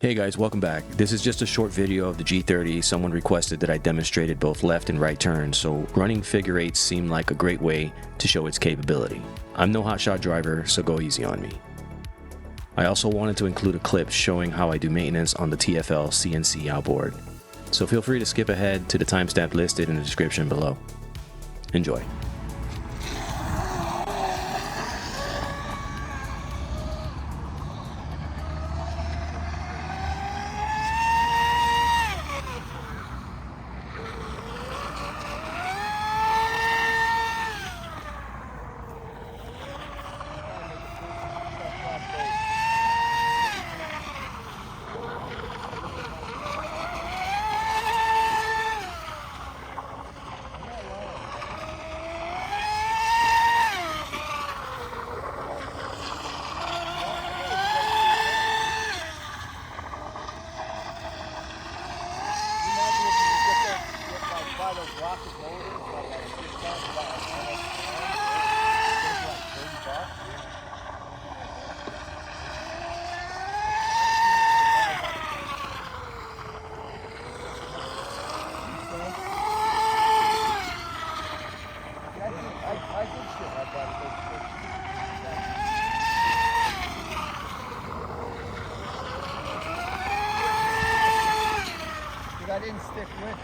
Hey guys, welcome back. This is just a short video of the G-30. Someone requested that I demonstrated both left and right turns, so running figure eights seemed like a great way to show its capability. I'm no hotshot driver, so go easy on me. I also wanted to include a clip showing how I do maintenance on the TFL CNC outboard, so feel free to skip ahead to the timestamp listed in the description below. Enjoy. I didn't stick with it.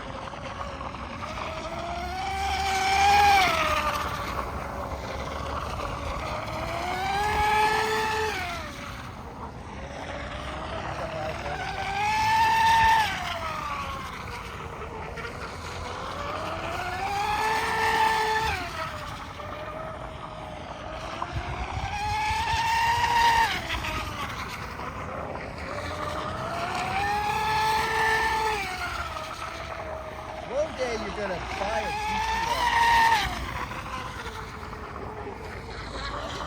You're gonna buy a GTR.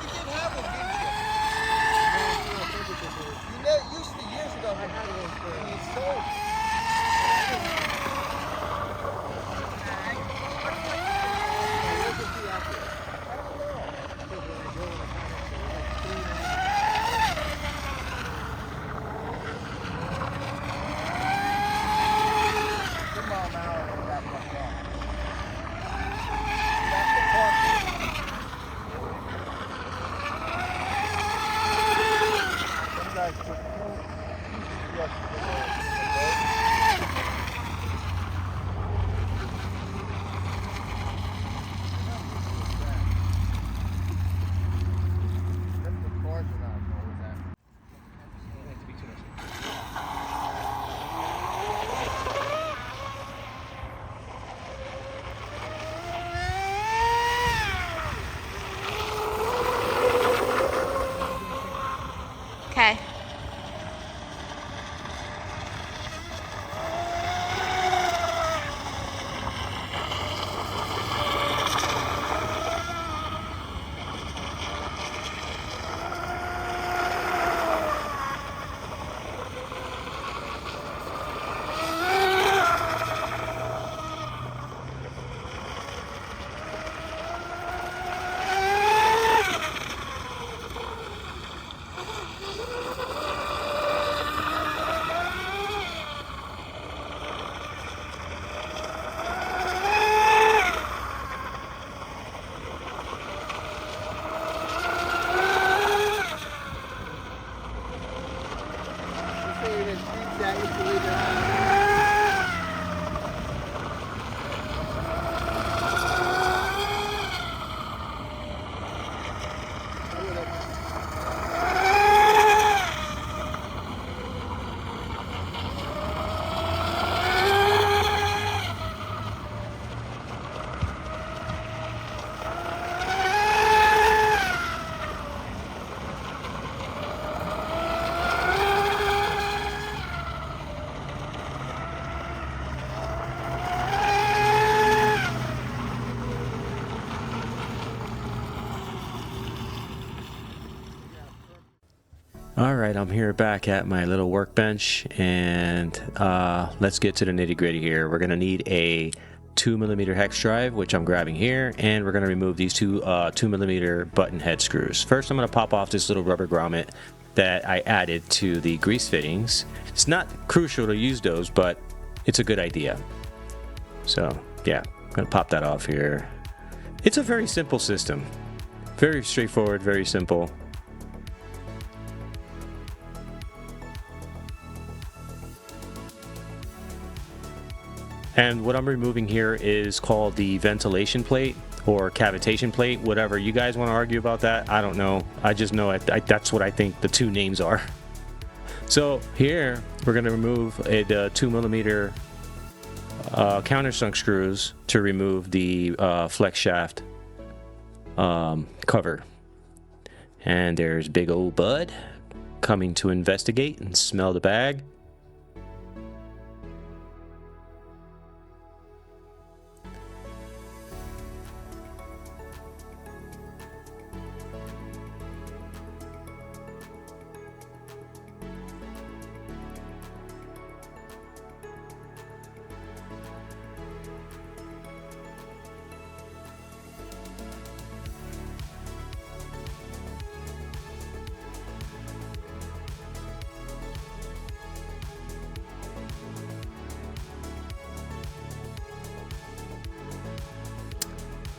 You did have one, didn't you? You know, used to years ago. I had one for you sold. Okay. Alright, I'm here back at my little workbench, and let's get to the nitty gritty here. We're going to need a 2mm hex drive, which I'm grabbing here, and we're going to remove these two 2mm button head screws. First, I'm going to pop off this little rubber grommet that I added to the grease fittings. It's not crucial to use those, but it's a good idea. So yeah, I'm going to pop that off here. It's a very simple system. Very straightforward, very simple. And what I'm removing here is called the ventilation plate or cavitation plate, whatever. You guys want to argue about that? I don't know. I just know that's what I think the two names are. So here we're going to remove the 2mm countersunk screws to remove the flex shaft cover. And there's big old Bud coming to investigate and smell the bag.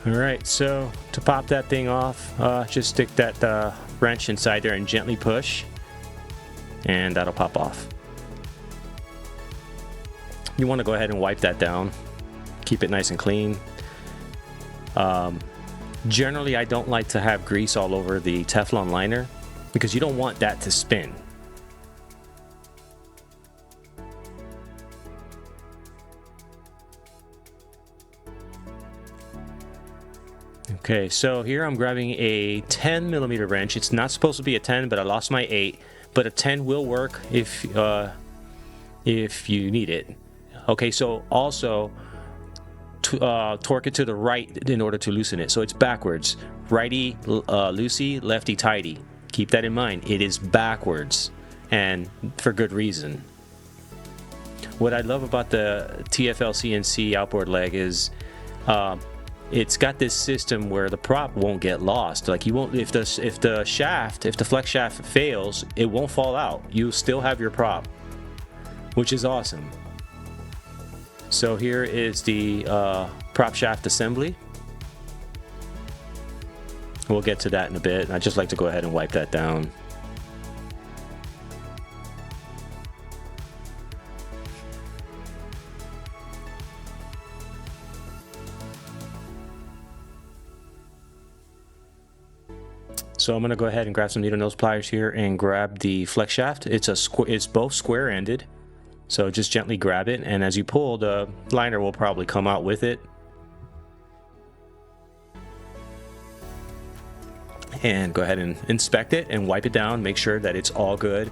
Alright, so to pop that thing off, just stick that wrench inside there and gently push, and that'll pop off. You want to go ahead and wipe that down, keep it nice and clean. Generally, I don't like to have grease all over the Teflon liner because you don't want that to spin. Okay, so here I'm grabbing a 10mm wrench. It's not supposed to be a 10, but I lost my 8. But a 10 will work if you need it. Okay, so also torque it to the right in order to loosen it. So it's backwards. Righty loosey, lefty tighty. Keep that in mind. It is backwards, and for good reason. What I love about the TFL CNC outboard leg is it's got this system where the prop won't get lost. Like you won't, if the flex shaft fails, it won't fall out. You still have your prop, which is awesome. So here is the prop shaft assembly. We'll get to that in a bit. I'd just like to go ahead and wipe that down. So I'm going to go ahead and grab some needle nose pliers here and grab the flex shaft. It's both square ended, so just gently grab it, and as you pull, the liner will probably come out with it. And go ahead and inspect it and wipe it down, make sure that it's all good.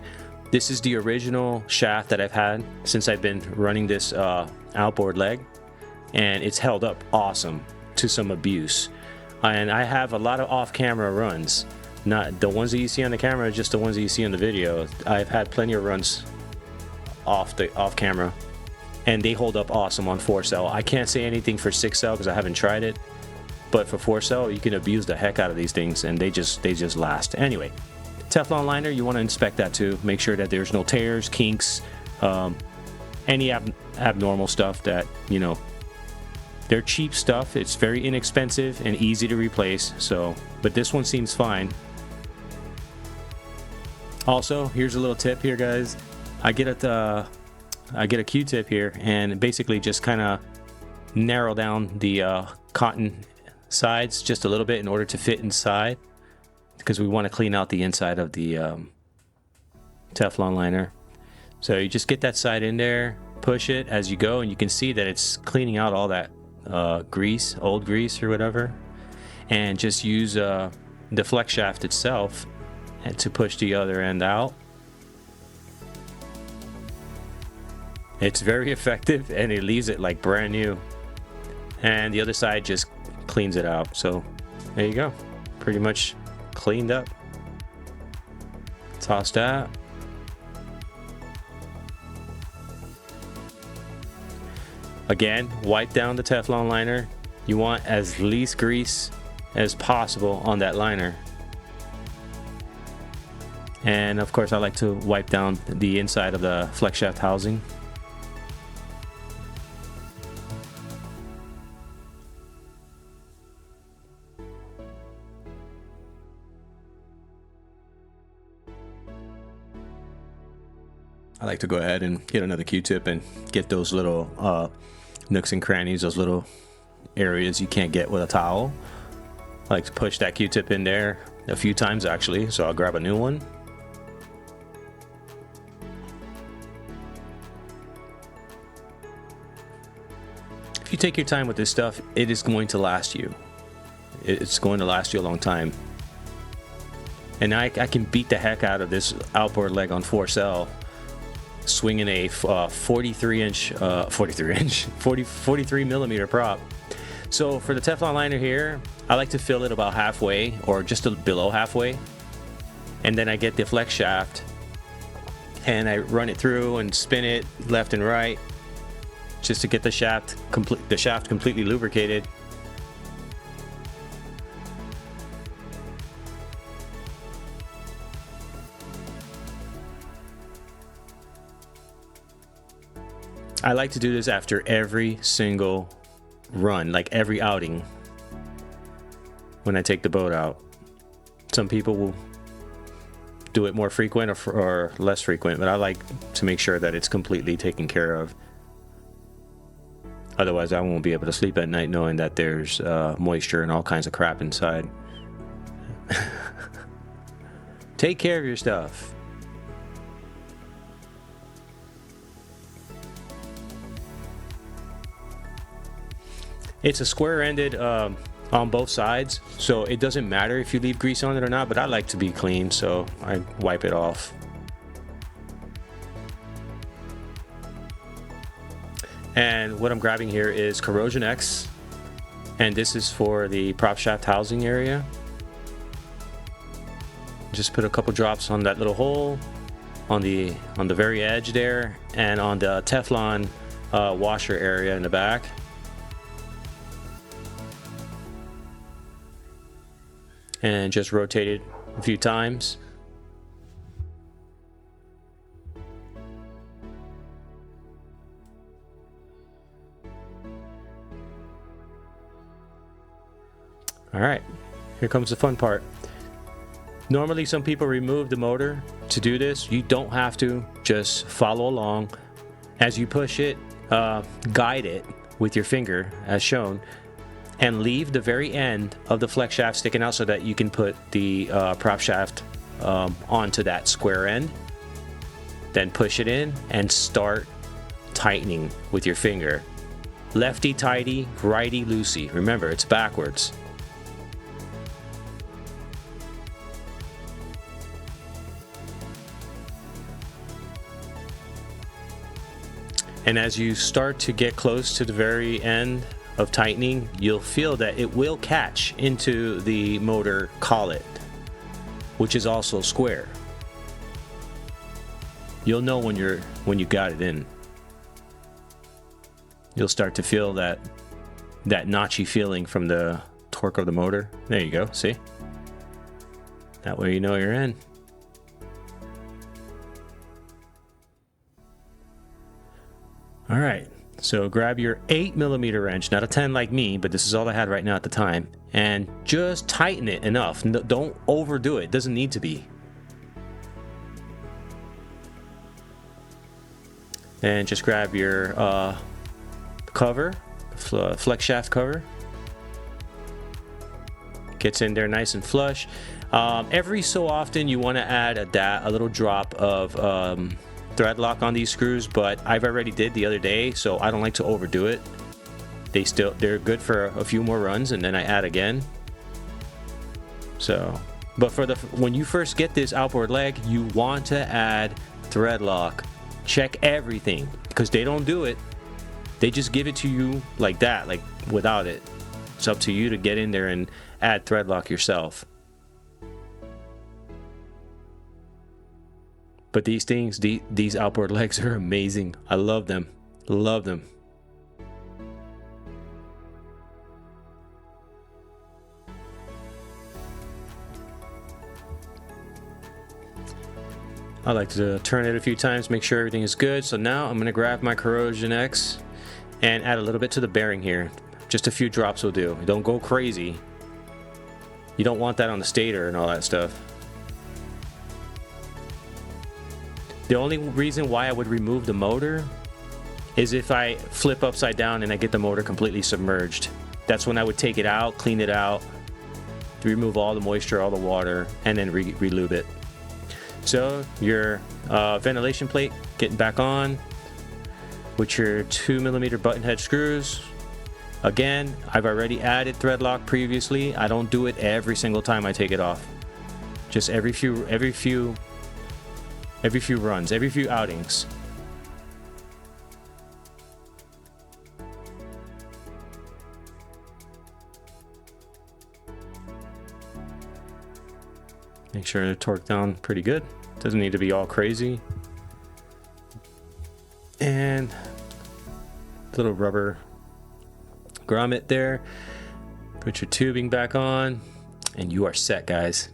This is the original shaft that I've had since I've been running this outboard leg, and it's held up awesome to some abuse. And I have a lot of off-camera runs. Not the ones that you see on the camera, just the ones that you see on the video. I've had plenty of runs off camera, and they hold up awesome on 4-cell. I can't say anything for 6-cell because I haven't tried it, but for 4-cell you can abuse the heck out of these things, and they just last. Anyway, Teflon liner, you want to inspect that too. Make sure that there's no tears, kinks, any abnormal stuff that, you know. They're cheap stuff. It's very inexpensive and easy to replace. So, but this one seems fine. Also, here's a little tip here, guys. I get a Q-tip here and basically just kind of narrow down the cotton sides just a little bit in order to fit inside, because we want to clean out the inside of the Teflon liner. So you just get that side in there, push it as you go, and you can see that it's cleaning out all that grease, old grease or whatever, and just use the flex shaft itself to push the other end out. It's very effective, and it leaves it like brand new, and the other side just cleans it out. So there you go, pretty much cleaned up. Toss that. Again, wipe down the Teflon liner. You want as least grease as possible on that liner. And of course, I like to wipe down the inside of the flex shaft housing. I like to go ahead and get another Q-tip and get those little nooks and crannies, those little areas you can't get with a towel. I like to push that Q-tip in there a few times actually, so I'll grab a new one. If you take your time with this stuff, it is going to last you. It's going to last you a long time. And I can beat the heck out of this outboard leg on 4cell, swinging a 43 millimeter prop. So for the Teflon liner here, I like to fill it about halfway or just below halfway. And then I get the flex shaft and I run it through and spin it left and right just to get the shaft completely lubricated. I like to do this after every single run, like every outing when I take the boat out. Some people will do it more frequent or less frequent, but I like to make sure that it's completely taken care of. Otherwise, I won't be able to sleep at night knowing that there's moisture and all kinds of crap inside. Take care of your stuff. It's a square-ended on both sides, so it doesn't matter if you leave grease on it or not, but I like to be clean, so I wipe it off. And what I'm grabbing here is Corrosion X, and this is for the prop shaft housing area. Just put a couple drops on that little hole on the very edge there, and on the Teflon washer area in the back. And just rotate it a few times. All right, here comes the fun part. Normally some people remove the motor to do this. You don't have to, just follow along. As you push it, guide it with your finger as shown, and leave the very end of the flex shaft sticking out so that you can put the prop shaft onto that square end. Then push it in and start tightening with your finger. Lefty tighty, righty loosey. Remember, it's backwards. And as you start to get close to the very end of tightening, you'll feel that it will catch into the motor collet, which is also square. You'll know when you got it in. You'll start to feel that notchy feeling from the torque of the motor. There you go, see? That way you know you're in. All right, so grab your 8mm wrench, not a 10 like me, but this is all I had right now at the time, and just tighten it enough. No, don't overdo it. It doesn't need to be. And just grab your cover, flex shaft cover. Gets in there nice and flush. Every so often you want to add a little drop of thread lock on these screws, but I've already did the other day, so I don't like to overdo it. They're good for a few more runs, and then I add again. So, but when you first get this outboard leg, you want to add thread lock. Check everything, because they don't do it. They just give it to you like that, like without it. It's up to you to get in there and add thread lock yourself. But these things, these outboard legs are amazing. I love them. Love them. I like to turn it a few times, make sure everything is good. So now I'm going to grab my Corrosion X and add a little bit to the bearing here. Just a few drops will do. Don't go crazy. You don't want that on the stator and all that stuff. The only reason why I would remove the motor is if I flip upside down and I get the motor completely submerged. That's when I would take it out, clean it out, to remove all the moisture, all the water, and then re-lube it. So your ventilation plate getting back on with your 2mm button head screws. Again, I've already added thread lock previously. I don't do it every single time I take it off. Just every few runs, every few outings. Make sure to torque down pretty good. Doesn't need to be all crazy. And little rubber grommet there. Put your tubing back on, and you are set, guys.